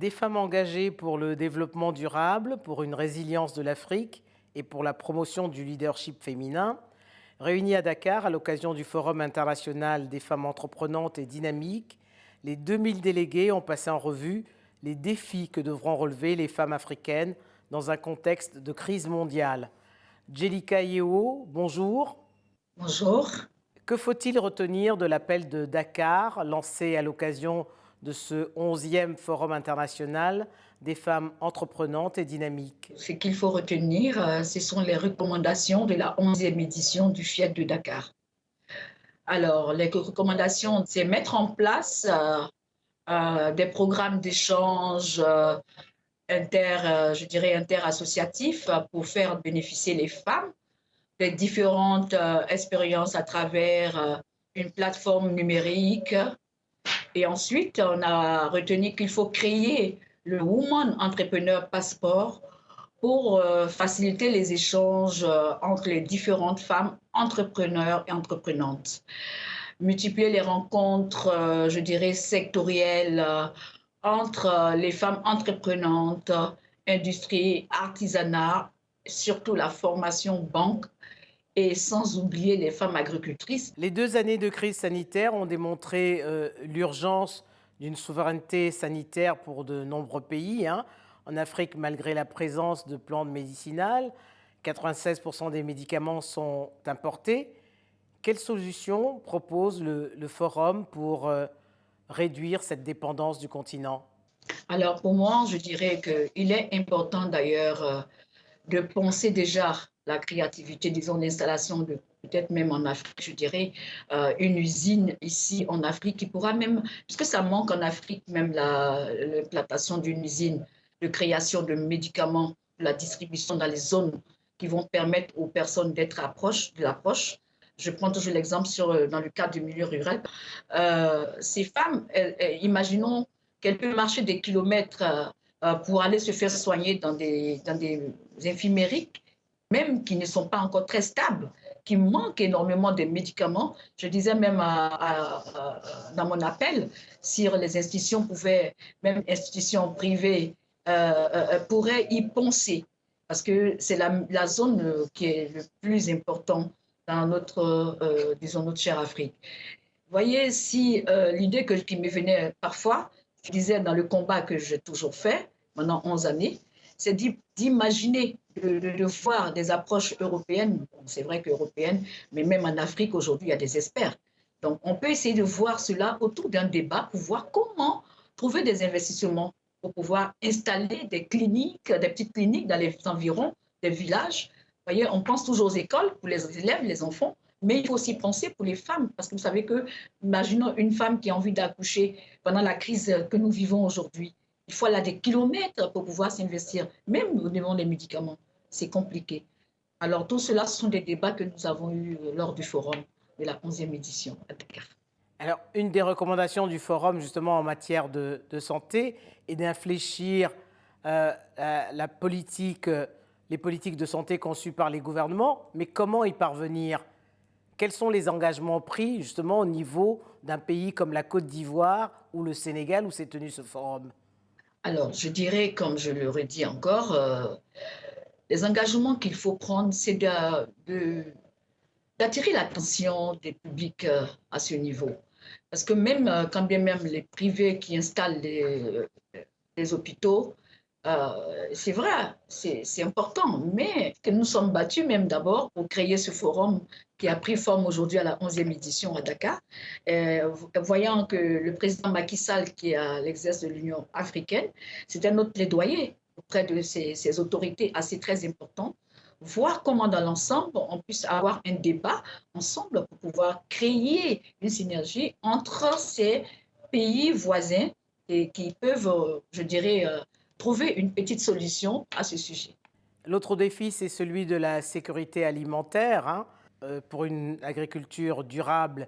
Des femmes engagées pour le développement durable, pour une résilience de l'Afrique et pour la promotion du leadership féminin, réunies à Dakar à l'occasion du Forum international des femmes entreprenantes et dynamiques, les 2000 délégués ont passé en revue les défis que devront relever les femmes africaines dans un contexte de crise mondiale. Djelika Yeo, bonjour. Bonjour. Que faut-il retenir de l'appel de Dakar lancé à l'occasion de ce 11e Forum international des femmes entreprenantes et dynamiques? Ce qu'il faut retenir, ce sont les recommandations de la 11e édition du FIEC de Dakar. Alors, les recommandations, c'est mettre en place des programmes d'échange je dirais interassociatifs pour faire bénéficier les femmes des différentes expériences à travers une plateforme numérique. Et ensuite, on a retenu qu'il faut créer le Woman Entrepreneur Passport pour faciliter les échanges entre les différentes femmes entrepreneurs et entreprenantes. Multiplier les rencontres, je dirais, sectorielles entre les femmes entreprenantes, industrie, artisanat, surtout la formation banque et sans oublier les femmes agricultrices. Les 2 années de crise sanitaire ont démontré l'urgence d'une souveraineté sanitaire pour de nombreux pays. En Afrique, malgré la présence de plantes médicinales, 96% des médicaments sont importés. Quelles solutions propose le Forum pour réduire cette dépendance du continent? Alors pour moi, je dirais qu'il est important d'ailleurs de penser déjà la créativité, disons l'installation de peut-être même en Afrique, je dirais, une usine ici en Afrique qui pourra même, puisque ça manque en Afrique, même l'implantation d'une usine de création de médicaments, de la distribution dans les zones qui vont permettre aux personnes d'être de l'approche. Je prends toujours l'exemple dans le cadre du milieu rural. Ces femmes, imaginons qu'elles peuvent marcher des kilomètres pour aller se faire soigner dans des infirmeries, même qui ne sont pas encore très stables, qui manquent énormément de médicaments. Je disais même dans mon appel, si les institutions pouvaient, même institutions privées, pourraient y penser, parce que c'est la zone qui est le plus importante dans disons, notre chère Afrique. Vous voyez, si l'idée qui me venait parfois, je disais dans le combat que j'ai toujours fait, pendant 11 années, c'est d'imaginer, de voir des approches européennes. Bon, c'est vrai qu'européennes, mais même en Afrique, aujourd'hui, il y a des experts. Donc, on peut essayer de voir cela autour d'un débat pour voir comment trouver des investissements pour pouvoir installer des cliniques, des petites cliniques dans les environs des villages. Vous voyez, on pense toujours aux écoles pour les élèves, les enfants, mais il faut aussi penser pour les femmes, parce que vous savez que, imaginons une femme qui a envie d'accoucher pendant la crise que nous vivons aujourd'hui. Il faut aller des kilomètres pour pouvoir s'investir, même au niveau des médicaments. C'est compliqué. Alors, tout cela, ce sont des débats que nous avons eus lors du forum de la 11e édition à Dakar. Alors, une des recommandations du Forum, justement, en matière de santé, est d'infléchir la politique, les politiques de santé conçues par les gouvernements. Mais comment y parvenir? Quels sont les engagements pris, justement, au niveau d'un pays comme la Côte d'Ivoire ou le Sénégal, où s'est tenu ce forum? Alors, je dirais, comme je le redis encore, les engagements qu'il faut prendre, c'est d'attirer l'attention des publics à ce niveau. Parce que même, quand bien même les privés qui installent les hôpitaux, c'est vrai, c'est important, mais que nous sommes battus même d'abord pour créer ce forum qui a pris forme aujourd'hui à la 11e édition à Dakar, voyant que le président Macky Sall, qui est à l'exerce de l'Union africaine, c'était notre plaidoyer auprès de ces autorités assez très importantes, voir comment dans l'ensemble on puisse avoir un débat ensemble pour pouvoir créer une synergie entre ces pays voisins et qui peuvent, je dirais, trouver une petite solution à ce sujet. L'autre défi, c'est celui de la sécurité alimentaire, pour une agriculture durable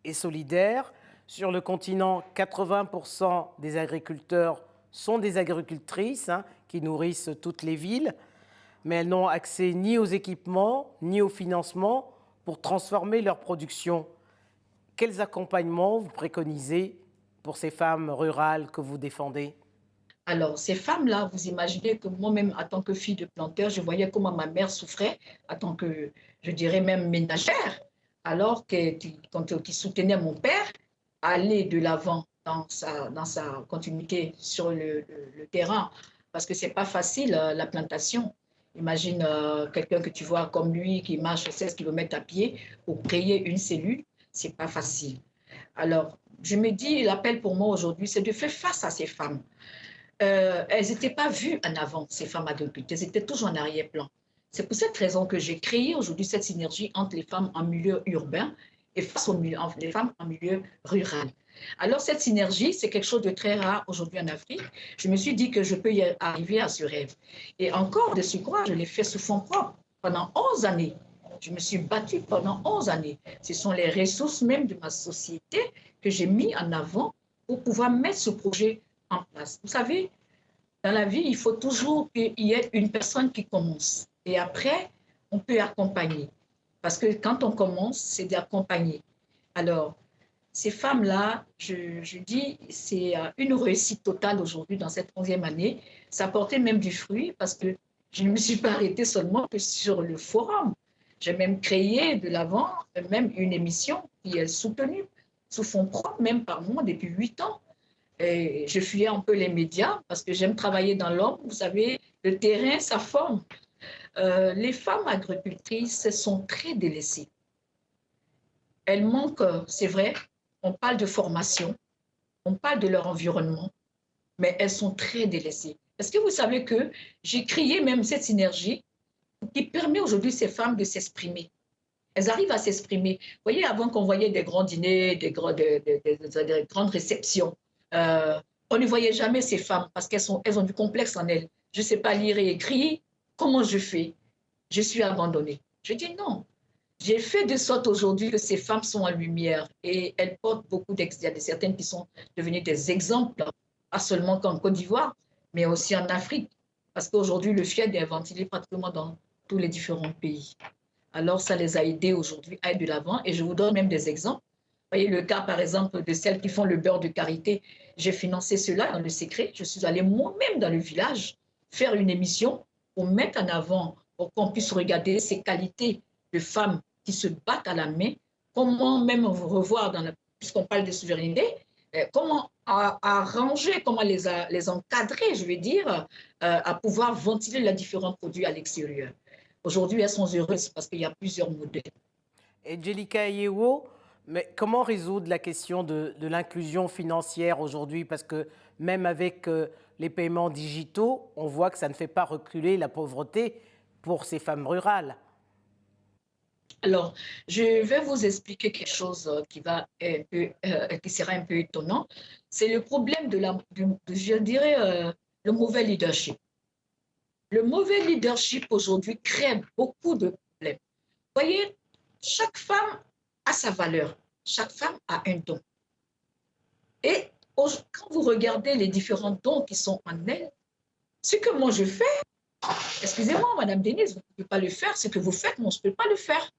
et solidaire. Sur le continent, 80% des agriculteurs sont des agricultrices, qui nourrissent toutes les villes, mais elles n'ont accès ni aux équipements ni au financement pour transformer leur production. Quels accompagnements vous préconisez pour ces femmes rurales que vous défendez? Alors, ces femmes-là, vous imaginez que moi-même, en tant que fille de planteur, je voyais comment ma mère souffrait, en tant que, je dirais même ménagère, alors qui soutenait mon père à aller de l'avant dans sa continuité sur le terrain, parce que c'est pas facile, la plantation. Imagine quelqu'un que tu vois comme lui qui marche 16 kilomètres à pied pour créer une cellule, c'est pas facile. Alors, je me dis, l'appel pour moi aujourd'hui, c'est de faire face à ces femmes. Elles n'étaient pas vues en avant, ces femmes agricultrices, elles étaient toujours en arrière-plan. C'est pour cette raison que j'ai créé aujourd'hui cette synergie entre les femmes en milieu urbain et face aux les femmes en milieu rural. Alors cette synergie, c'est quelque chose de très rare aujourd'hui en Afrique. Je me suis dit que je peux y arriver à ce rêve. Et encore de surcroît, je l'ai fait sous fonds propres pendant 11 années. Je me suis battue pendant 11 années. Ce sont les ressources même de ma société que j'ai mis en avant pour pouvoir mettre ce projet en place. Vous savez, dans la vie, il faut toujours qu'il y ait une personne qui commence. Et après, on peut accompagner. Parce que quand on commence, c'est d'accompagner. Alors, ces femmes-là, je dis, c'est une réussite totale aujourd'hui dans cette 11e année. Ça a porté même du fruit parce que je ne me suis pas arrêtée seulement que sur le forum. J'ai même créé de l'avant même une émission qui est soutenue sous fonds propres, même par moi, depuis 8 ans. Et je fuyais un peu les médias parce que j'aime travailler dans l'ombre. Vous savez, le terrain, ça forme. Les femmes agricultrices sont très délaissées. Elles manquent, c'est vrai, on parle de formation, on parle de leur environnement, mais elles sont très délaissées. Est-ce que vous savez que j'ai créé même cette synergie qui permet aujourd'hui ces femmes de s'exprimer? Elles arrivent à s'exprimer. Vous voyez, avant qu'on voyait des grands dîners, des grandes réceptions, euh, on ne voyait jamais ces femmes parce elles ont du complexe en elles. Je ne sais pas lire et écrire. Comment je fais? Je suis abandonnée. Je dis non. J'ai fait de sorte aujourd'hui que ces femmes sont en lumière et elles portent beaucoup d'exemples. Il y a certaines qui sont devenues des exemples, pas seulement qu'en Côte d'Ivoire, mais aussi en Afrique. Parce qu'aujourd'hui, le FIED est ventilé pratiquement dans tous les différents pays. Alors, ça les a aidés aujourd'hui à être de l'avant. Et je vous donne même des exemples. Vous voyez le cas, par exemple, de celles qui font le beurre de karité. J'ai financé cela dans le secret. Je suis allée moi-même dans le village faire une émission pour mettre en avant, pour qu'on puisse regarder ces qualités de femmes qui se battent à la main. Comment même revoir, puisqu'on parle de souveraineté, comment arranger, comment les encadrer, je veux dire, à pouvoir ventiler les différents produits à l'extérieur. Aujourd'hui, elles sont heureuses parce qu'il y a plusieurs modèles. Et Jelika Yewo, mais comment résoudre la question de l'inclusion financière aujourd'hui? Parce que même avec les paiements digitaux, on voit que ça ne fait pas reculer la pauvreté pour ces femmes rurales. Alors, je vais vous expliquer quelque chose qui sera un peu étonnant. C'est le problème je dirais, le mauvais leadership. Le mauvais leadership aujourd'hui crée beaucoup de problèmes. Vous voyez, chaque femme a sa valeur. Chaque femme a un don. Et quand vous regardez les différents dons qui sont en elle, ce que moi je fais, excusez-moi, Madame Denise, vous ne pouvez pas le faire, ce que vous faites, moi je ne peux pas le faire.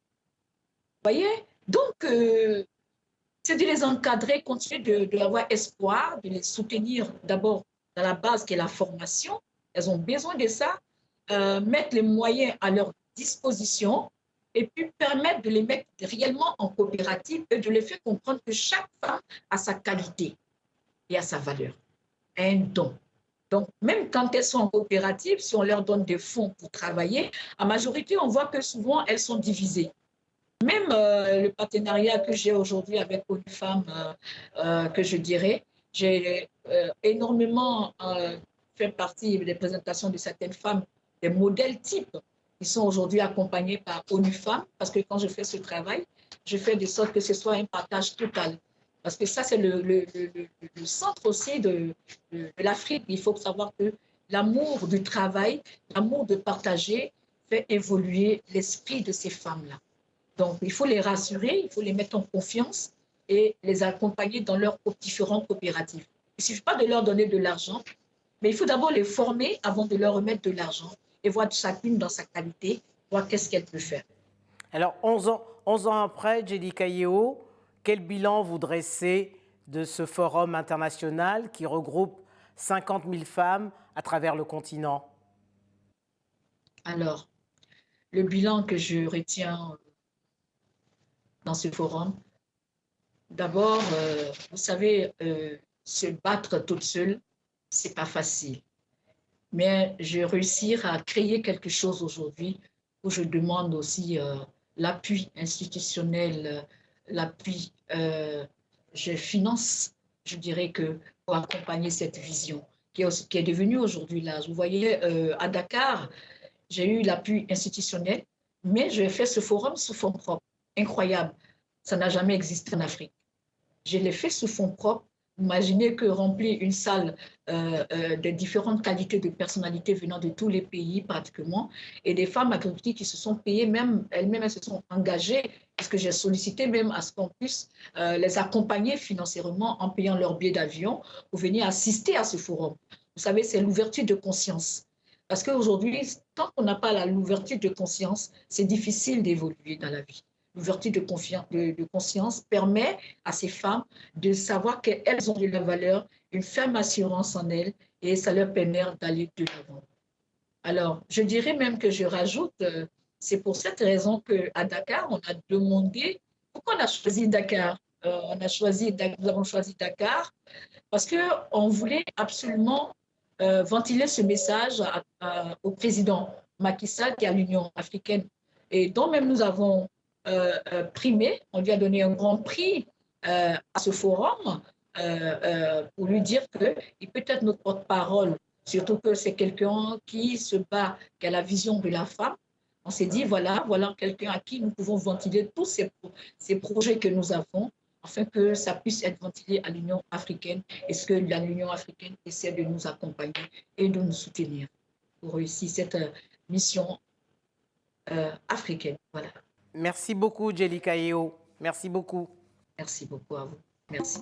Vous voyez? Donc, c'est de les encadrer, continuer de avoir espoir, de les soutenir d'abord dans la base qui est la formation. Elles ont besoin de ça, mettre les moyens à leur disposition et puis permettre de les mettre réellement en coopérative et de les faire comprendre que chaque femme a sa qualité et a sa valeur, un don. Donc, même quand elles sont en coopérative, si on leur donne des fonds pour travailler, en majorité, on voit que souvent, elles sont divisées. Même le partenariat que j'ai aujourd'hui avec une femme, que je dirais, j'ai énormément fait partie des présentations de certaines femmes, des modèles types qui sont aujourd'hui accompagnés par ONU Femmes, parce que quand je fais ce travail, je fais de sorte que ce soit un partage total. Parce que ça, c'est le centre aussi de l'Afrique. Il faut savoir que l'amour du travail, l'amour de partager fait évoluer l'esprit de ces femmes-là. Donc, il faut les rassurer, il faut les mettre en confiance et les accompagner dans leurs différentes coopératives. Il ne suffit pas de leur donner de l'argent, mais il faut d'abord les former avant de leur remettre de l'argent et voir chacune dans sa qualité, voir qu'est-ce qu'elle peut faire. Alors, 11 ans après, Jelika Yewo, quel bilan vous dressez de ce forum international qui regroupe 50 000 femmes à travers le continent? Alors, le bilan que je retiens dans ce forum, d'abord, vous savez, se battre toute seule, c'est pas facile. Mais je vais réussir à créer quelque chose aujourd'hui où je demande aussi l'appui institutionnel, l'appui, je finance, je dirais que pour accompagner cette vision qui est devenue aujourd'hui là. Vous voyez, à Dakar, j'ai eu l'appui institutionnel, mais je fait ce forum sous fonds propres. Incroyable. Ça n'a jamais existé en Afrique. Je l'ai fait sous fonds propres. Imaginez que remplir une salle de différentes qualités de personnalités venant de tous les pays pratiquement, et des femmes agricultrices qui se sont payées, même elles-mêmes elles se sont engagées, parce que j'ai sollicité même à ce qu'on puisse les accompagner financièrement en payant leur billet d'avion pour venir assister à ce forum. Vous savez, c'est l'ouverture de conscience. Parce qu'aujourd'hui, tant qu'on n'a pas l'ouverture de conscience, c'est difficile d'évoluer dans la vie. L'ouverture de conscience permet à ces femmes de savoir qu'elles ont de la valeur, une ferme assurance en elles, et ça leur permet d'aller de l'avant. Alors, je dirais même que je rajoute, c'est pour cette raison qu'à Dakar, on a demandé pourquoi on a choisi Dakar. Nous avons choisi Dakar parce qu'on voulait absolument ventiler ce message au président Macky Sall qui est à l'Union africaine et dont même nous avons primé, on lui a donné un grand prix à ce forum pour lui dire qu'il peut être notre porte-parole, surtout que c'est quelqu'un qui se bat, qui a la vision de la femme. On s'est dit, voilà quelqu'un à qui nous pouvons ventiler tous ces projets que nous avons afin que ça puisse être ventilé à l'Union africaine et ce que l'Union africaine essaie de nous accompagner et de nous soutenir pour réussir cette mission africaine. Voilà. Merci beaucoup, Jelika Yeo. Merci beaucoup. Merci beaucoup à vous. Merci.